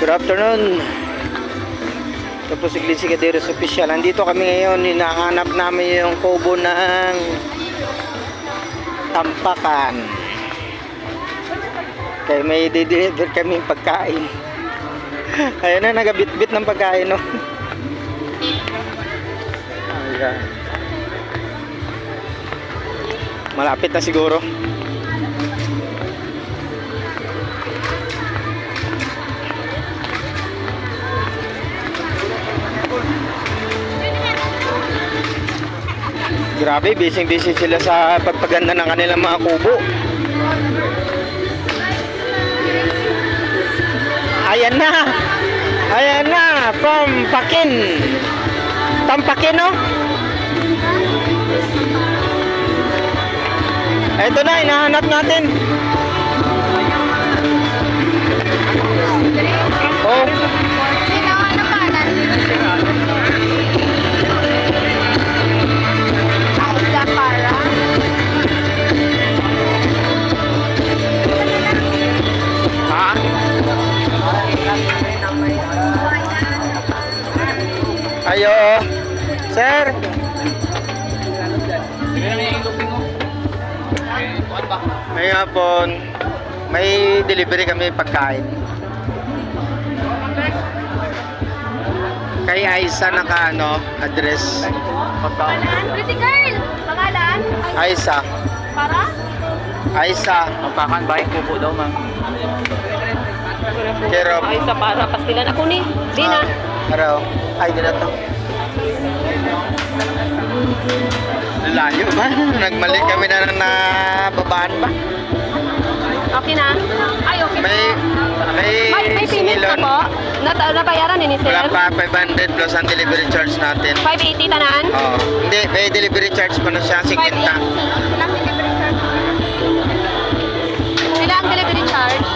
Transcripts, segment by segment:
Good afternoon. Ito po si Glitzy Gaderos Official. Nandito kami ngayon. Hinahanap namin yung kubo ng Tampakan. Kaya may deliver kami pagkain. Ayan na, nagabit-bit ng pagkain, no? Ayan. Malapit na siguro. Grabe, busy-busy sila sa pagpaganda ng kanilang mga kubo. Ayan na! Ayan na! From Pakin! Tampakin, no? Ito na, hinahanap natin. Oh. Ayo, sir. May hapon, may delivery kami pagkain. Kay Aisa naka address. Pretty girl! Pangalan? Aisa. Para? Aisa. Tampakan, baik kubo daw, ma'am. Pero Ay, sa para pastilan ako ni. Di na. araw. Ay, di na to. Layo ba? Nagmali kami na nababaan ba? Okay na? Ay, okay na. May May payment na singilon. po. Nabayaran ni sir? Wala pa 500 plus ang delivery charge natin. 580 tanan? Oh, hindi, may delivery charge pa na siya, 50. Ilang delivery charge? Ilang delivery charge?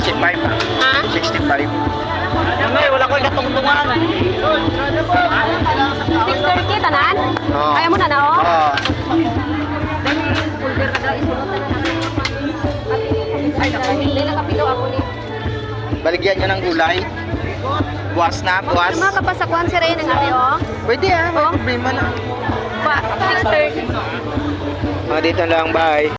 65 pa. Ha? 65. Ay, wala ko ikatungtungan. 630 tanan? Oo. Ayaw mo na na, oh? Oh. Pulver ka daw, isulot na namin. Ay, nakapilo ako ni. Baligyan nyo ng gulay. Buwas na, buwas. Makapasakuan si Ray ng ate, oh? Pwede may Oh. problema na. 630. Dito lang, bye.